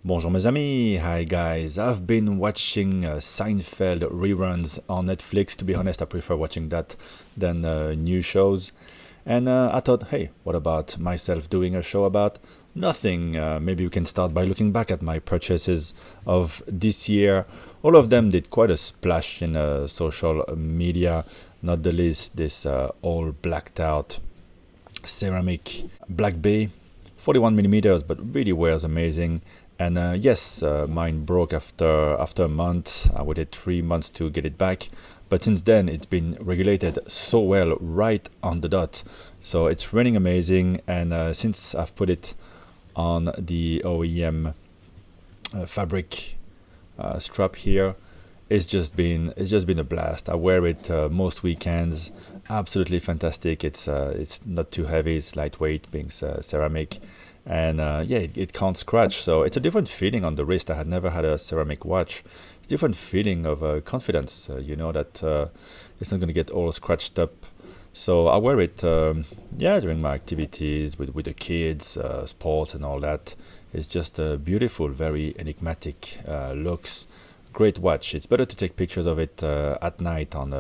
Bonjour mes amis, hi guys. I've been watching Seinfeld reruns on Netflix. To be honest, I prefer watching that than new shows. And I thought, hey, what about myself doing a show about nothing? Maybe we can start by looking back at my purchases of this year. All of them did quite a splash in social media, not the least this all blacked out ceramic black bay, 41 millimeters, but really wears amazing. And yes, mine broke after a month. I waited 3 months to get it back, but since then it's been regulated so well, right on the dot. So it's running amazing. And since I've put it on the OEM fabric strap here, it's just been a blast. I wear it most weekends. Absolutely fantastic. It's not too heavy. It's lightweight, being ceramic, and yeah, it can't scratch. So it's a different feeling on the wrist. I had never had a ceramic watch. It's a different feeling of confidence. You know that it's not going to get all scratched up. So I wear it, yeah, during my activities with the kids, sports, and all that. It's just beautiful, very enigmatic looks. Great watch. It's better to take pictures of it at night on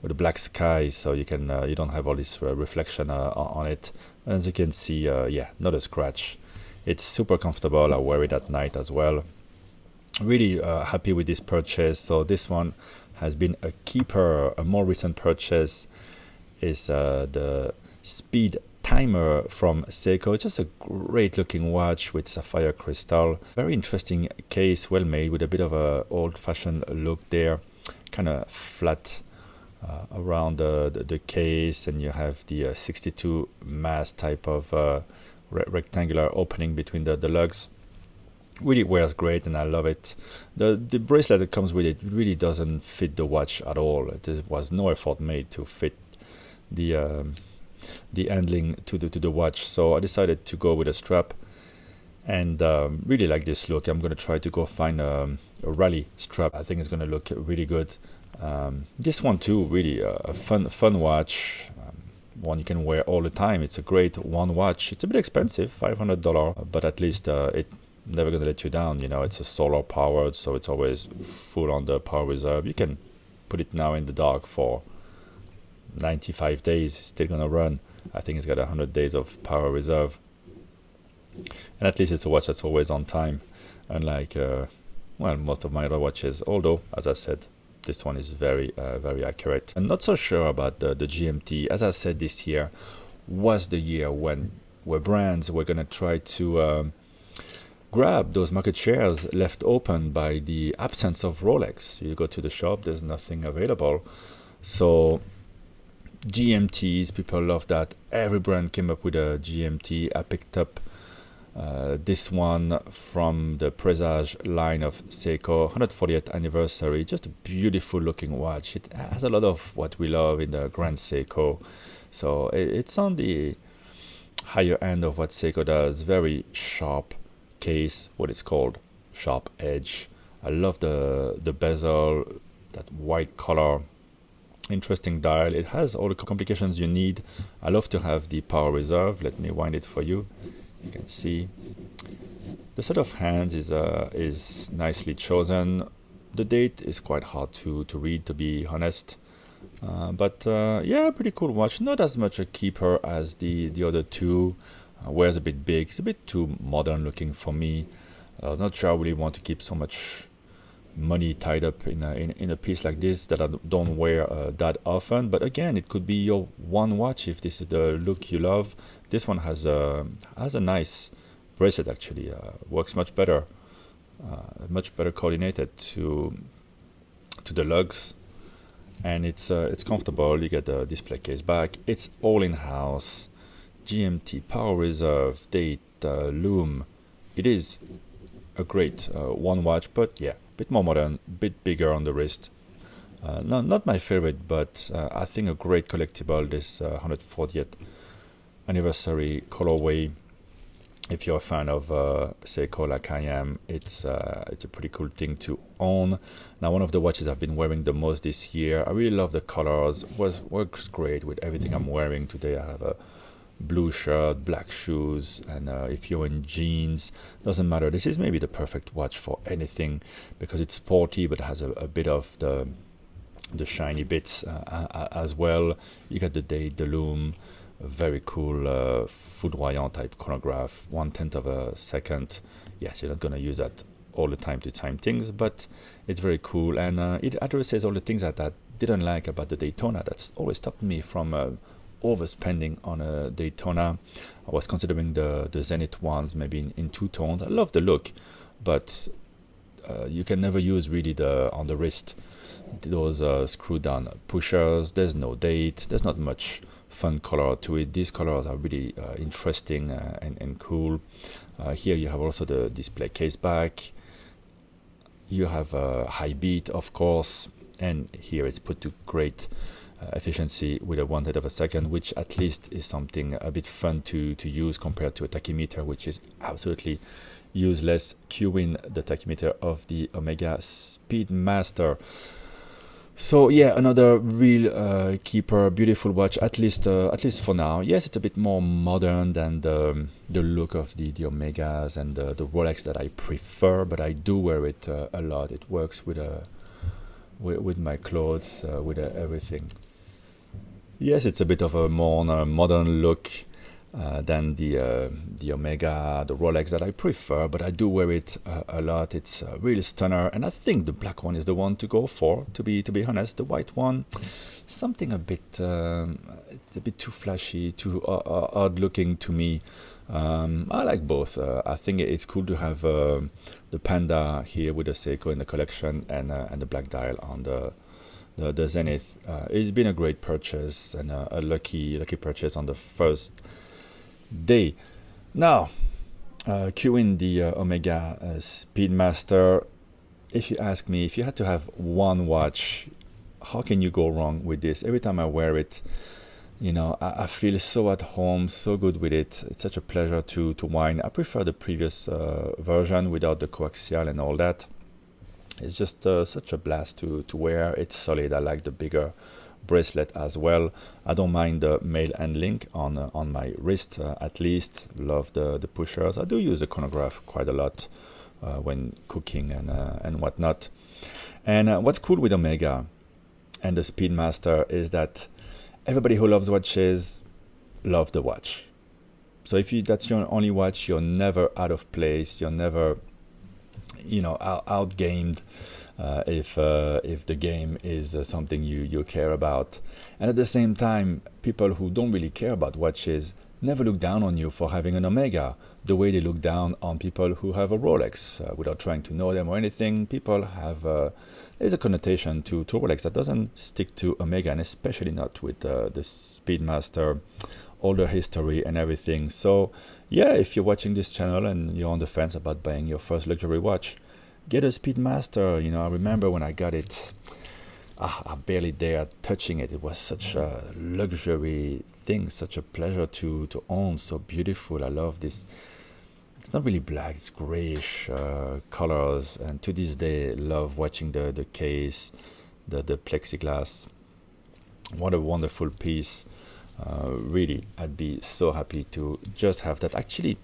with a black sky, so you don't have all this reflection on it. As you can see, yeah, not a scratch. It's super comfortable. I wear it at night as well. Really happy with this purchase. So this one has been a keeper. A more recent purchase is the speed timer from Seiko. Just a great looking watch with sapphire crystal. Very interesting case, well made, with a bit of a old fashioned look there. Kind of flat around the case, and you have the 62 mass type of rectangular opening between the lugs. Really wears great, and I love it. The bracelet that comes with it really doesn't fit the watch at all. There was no effort made to fit the handling to the watch, so I decided to go with a strap, and really like this look. I'm gonna try to go find a rally strap. I think it's gonna look really good. This one too, really a fun watch. One you can wear all the time. It's a great one watch. It's a bit expensive, $500, but at least it never gonna let you down. You know, it's a solar powered, so it's always full on the power reserve. You can put it now in the dark for 95 days, still gonna run. I think it's got 100 days of power reserve, and at least it's a watch that's always on time, unlike well, most of my other watches. Although, as I said, this one is very accurate. I'm not so sure about the GMT. As I said, this year was the year where brands were gonna try to grab those market shares left open by the absence of Rolex. You go to the shop, there's nothing available. So GMTs, people love that. Every brand came up with a GMT. I picked up this one from the Presage line of Seiko, 140th anniversary. Just a beautiful looking watch. It has a lot of what we love in the Grand Seiko. So it's on the higher end of what Seiko does. Very sharp case, what it's called sharp edge. I love the bezel, that white color. Interesting dial. It has all the complications you need. I love to have the power reserve. Let me wind it for you. You can see the set of hands is nicely chosen. The date is quite hard to read, to be honest. But yeah, pretty cool watch. Not as much a keeper as the other two. Wears a bit big. It's a bit too modern looking for me. Not sure I really want to keep so much money tied up in a piece like this that I don't wear that often. But again, it could be your one watch if this is the look you love. This one has a nice bracelet, actually. Works much better coordinated to the lugs, and it's comfortable. You get the display case back. It's all in house. GMT, power reserve, date, loom. It is a great one watch, but yeah, a bit more modern, bit bigger on the wrist. Not my favorite, but I think a great collectible. This 140th anniversary colorway. If you're a fan of Seiko like I am, it's a pretty cool thing to own. Now, one of the watches I've been wearing the most this year. I really love the colors. Works great with everything I'm wearing today. I have a blue shirt, black shoes, and if you're in jeans, doesn't matter. This is maybe the perfect watch for anything because it's sporty but has a bit of the shiny bits as well. You got the date, the lume, a very cool foudroyant type chronograph, 1/10 of a second. Yes, you're not gonna use that all the time to time things, but it's very cool, and it addresses all the things that I didn't like about the Daytona. That's always stopped me from overspending on a Daytona. I was considering the Zenith ones, maybe in two tones. I love the look, but you can never use really on the wrist those screw down pushers. There's no date, there's not much fun color to it. These colors are really interesting and cool. Here you have also the display case back. You have a high beat, of course, and here it's put to great efficiency with a 1/10 of a second, which at least is something a bit fun to use compared to a tachymeter, which is absolutely useless. Cue in the tachymeter of the Omega Speedmaster. So yeah, another real keeper, beautiful watch, at least for now. Yes, it's a bit more modern than the look of the Omegas and the Rolex that I prefer, but I do wear it a lot. It works with my clothes, with everything. Yes, it's a bit of a more modern look than the Omega, the Rolex that I prefer, but I do wear it a lot. It's a really stunner, and I think the black one is the one to go for. To be honest, the white one, something a bit, it's a bit too flashy, too odd looking to me. I like both. I think it's cool to have the Panda here with the Seiko in the collection and the black dial on the Zenith. It's been a great purchase and a lucky purchase on the first day. Now, cue in the Omega Speedmaster. If you ask me, if you had to have one watch, how can you go wrong with this? Every time I wear it, I feel so at home, so good with it. It's such a pleasure to wind. I prefer the previous version without the coaxial and all that. It's just such a blast to wear. It's solid. I like the bigger bracelet as well. I don't mind the mail handling on my wrist at least. Love the pushers. I do use the chronograph quite a lot when cooking and whatnot. And what's cool with Omega and the Speedmaster is that everybody who loves watches love the watch. So if that's your only watch, you're never out of place. You're never outgamed if the game is something you care about. And at the same time, people who don't really care about watches never look down on you for having an Omega the way they look down on people who have a Rolex. Without trying to know them or anything, people have there's a connotation to Rolex that doesn't stick to Omega, and especially not with the Speedmaster, all the history and everything. So yeah, if you're watching this channel and you're on the fence about buying your first luxury watch, get a Speedmaster. I remember when I got it, I barely dared touching it. It was such a luxury thing, such a pleasure to own, so beautiful. I love this. It's not really black, it's grayish colors, and to this day love watching the case, the plexiglass. What a wonderful piece. Really, I'd be so happy to just have that. Actually,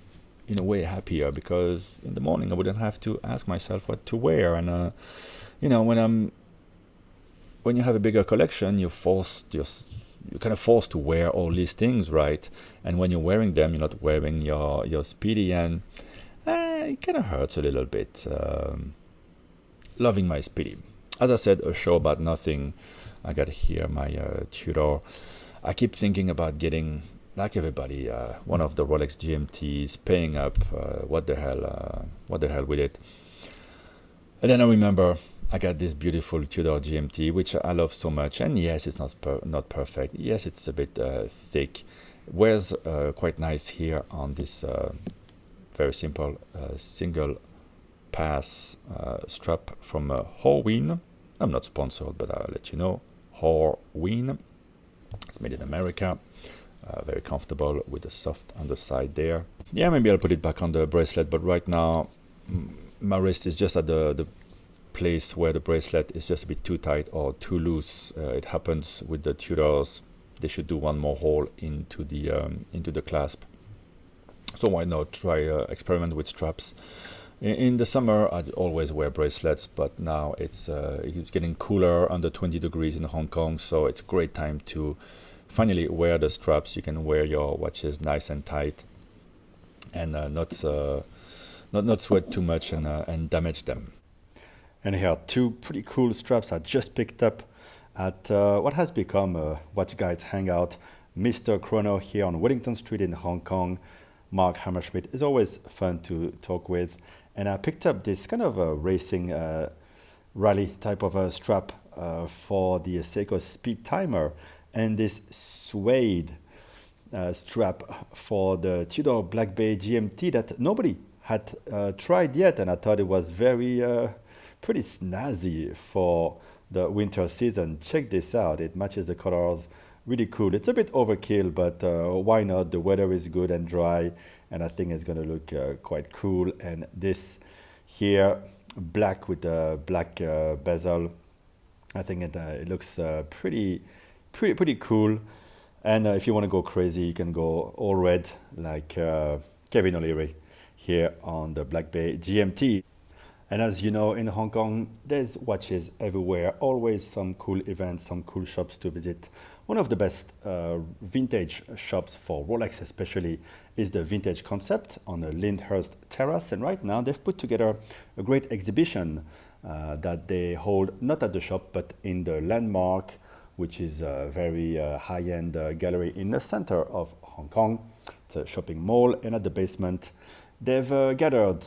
in a way happier, because in the morning I wouldn't have to ask myself what to wear. And when you have a bigger collection, you're kind of forced to wear all these things, right? And when you're wearing them, you're not wearing your Speedy, and it kind of hurts a little bit. Loving my Speedy. As I said, a show about nothing. I got here my Tudor. I keep thinking about getting, like everybody, one of the Rolex GMTs, paying up. What the hell with it? And then I remember I got this beautiful Tudor GMT, which I love so much. And yes, it's not perfect. Yes, it's a bit thick. Wears quite nice here on this very simple single pass strap from Horween. I'm not sponsored, but I'll let you know. Horween. It's made in America. Very comfortable with the soft underside there. Yeah, maybe I'll put it back on the bracelet, but right now my wrist is just at the place where the bracelet is just a bit too tight or too loose. It happens with the Tudors they should do one more hole into the clasp. So why not try experiment with straps? In the summer, I'd always wear bracelets, but now it's getting cooler, under 20 degrees in Hong Kong, so it's a great time to finally wear the straps. You can wear your watches nice and tight, and not sweat too much and damage them. And here are two pretty cool straps I just picked up at what has become a watch guide's hangout, Mr. Chrono, here on Wellington Street in Hong Kong. Mark Hammerschmidt is always fun to talk with. And I picked up this kind of a racing rally type of a strap for the Seiko speed timer, and this suede strap for the Tudor Black Bay GMT that nobody had tried yet, and I thought it was very pretty snazzy for the winter season. Check this out, it matches the colors, really cool. It's a bit overkill, but why not? The weather is good and dry, and I think it's going to look quite cool. And this here, black with the black bezel, I think it looks pretty cool. And if you want to go crazy, you can go all red like Kevin O'Leary here on the Black Bay GMT. And as you know, in Hong Kong, there's watches everywhere, always some cool events, some cool shops to visit. One of the best vintage shops for Rolex especially is the Vintage Concept on the Lyndhurst Terrace. And right now they've put together a great exhibition that they hold not at the shop, but in the Landmark, which is a very high-end gallery in the center of Hong Kong. It's a shopping mall, and at the basement, they've gathered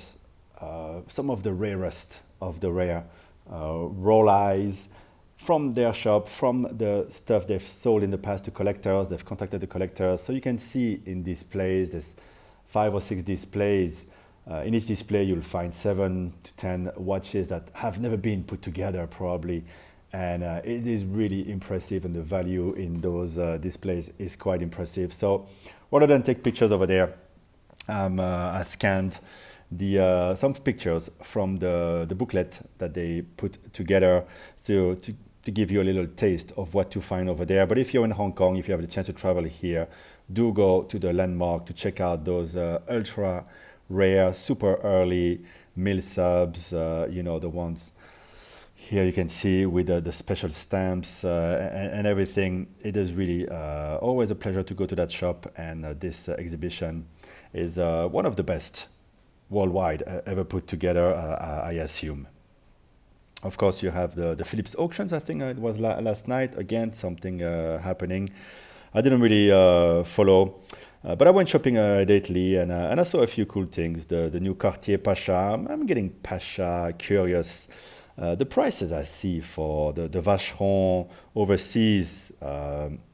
some of the rarest of the rare Rolex from their shop, from the stuff they've sold in the past to collectors. They've contacted the collectors. So you can see in displays, there's 5 or 6 displays. In each display, you'll find 7 to 10 watches that have never been put together, probably. And it is really impressive, and the value in those displays is quite impressive. So rather than take pictures over there, I scanned some pictures from the booklet that they put together, so to give you a little taste of what to find over there. But if you're in Hong Kong, if you have the chance to travel here, do go to the Landmark to check out those ultra rare, super early mil subs, the ones here you can see with the special stamps and everything. It is really always a pleasure to go to that shop, and this exhibition is one of the best worldwide ever put together, I assume. Of course, you have the Philips auctions. I think it was last night. Again, something happening. I didn't really follow, but I went shopping lately, and I saw a few cool things. The new Cartier Pasha. I'm getting Pasha curious. The prices I see for the Vacheron overseas,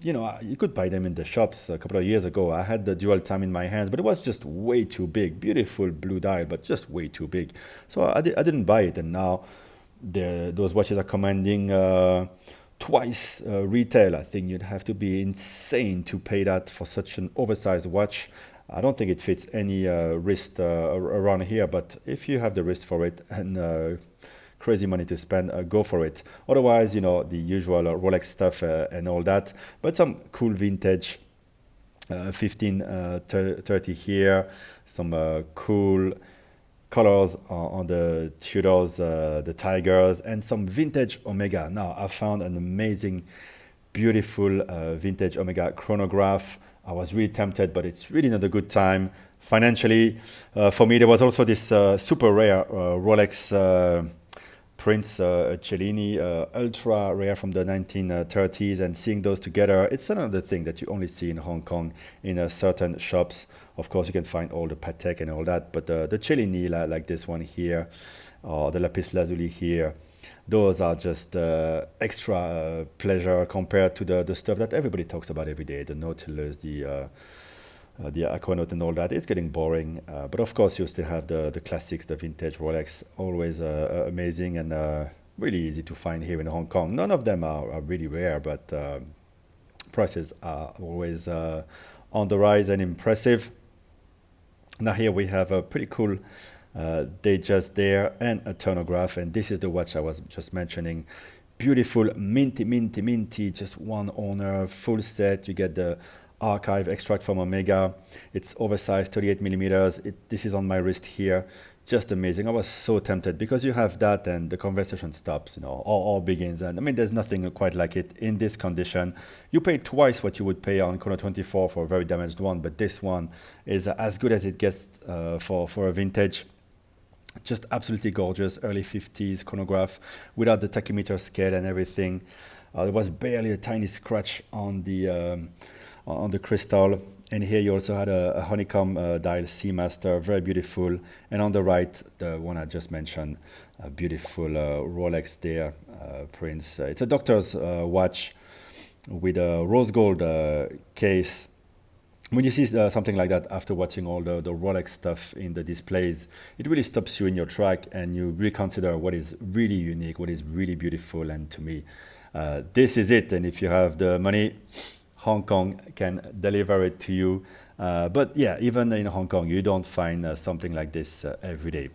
you could buy them in the shops a couple of years ago. I had the dual time in my hands, but it was just way too big. Beautiful blue dial, but just way too big. So I didn't buy it, and now those watches are commanding twice retail. I think you'd have to be insane to pay that for such an oversized watch. I don't think it fits any wrist around here, but if you have the wrist for it and crazy money to spend, go for it. Otherwise, the usual Rolex stuff and all that, but some cool vintage 1530 here, some cool colors on the Tudors, the Tigers, and some vintage Omega. Now, I found an amazing, beautiful vintage Omega chronograph. I was really tempted, but it's really not a good time financially. For me, there was also this super rare Rolex Prince Cellini, ultra rare from the 1930s, and seeing those together, it's another thing that you only see in Hong Kong in certain shops. Of course, you can find all the Patek and all that, but the Cellini, like this one here, or the Lapis Lazuli here, those are just extra pleasure compared to the stuff that everybody talks about every day, the Nautilus, the Aquanaut and all that. It's getting boring, but of course you still have the classics, the vintage Rolex, always amazing and really easy to find here in Hong Kong. None of them are really rare, but prices are always on the rise and impressive. Now here we have a pretty cool Datejust there and a chronograph, and this is the watch I was just mentioning. Beautiful, minty, just one owner, full set. You get the archive extract from Omega. It's oversized, 38 millimeters. This is on my wrist here. Just amazing. I was so tempted because you have that and the conversation stops, all begins. And I mean, there's nothing quite like it in this condition. You pay twice what you would pay on Chrono 24 for a very damaged one, but this one is as good as it gets for a vintage. Just absolutely gorgeous, early 50s chronograph without the tachymeter scale and everything. There was barely a tiny scratch on the crystal. And here you also had a honeycomb dial Seamaster, very beautiful. And on the right, the one I just mentioned, a beautiful Rolex there, Prince. It's a doctor's watch with a rose gold case. When you see something like that after watching all the Rolex stuff in the displays, it really stops you in your track and you reconsider what is really unique, what is really beautiful. And to me, this is it. And if you have the money, Hong Kong can deliver it to you. But yeah, even in Hong Kong, you don't find something like this every day.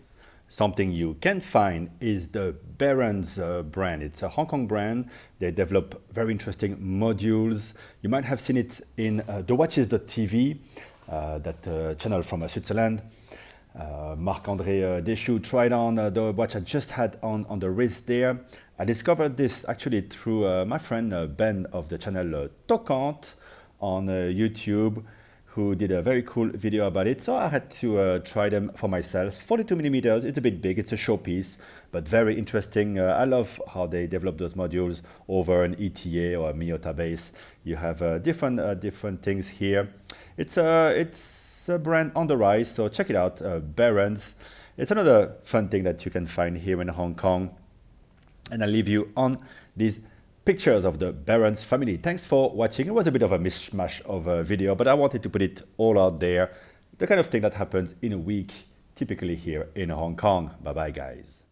Something you can find is the Barron's brand. It's a Hong Kong brand. They develop very interesting modules. You might have seen it in the Watches.tv, that channel from Switzerland. Marc-André Deschaux tried on the watch I just had on the wrist there. I discovered this actually through my friend Ben of the channel Tocante on YouTube, who did a very cool video about it. So I had to try them for myself. 42 millimeters, it's a bit big, it's a showpiece, but very interesting. I love how they develop those modules over an ETA or a Miyota base. You have different things here. It's a brand on the rise, so check it out, Barron's. It's another fun thing that you can find here in Hong Kong. And I'll leave you on these pictures of the Barron's family. Thanks for watching. It was a bit of a mishmash of a video, but I wanted to put it all out there. The kind of thing that happens in a week, typically here in Hong Kong. Bye-bye, guys.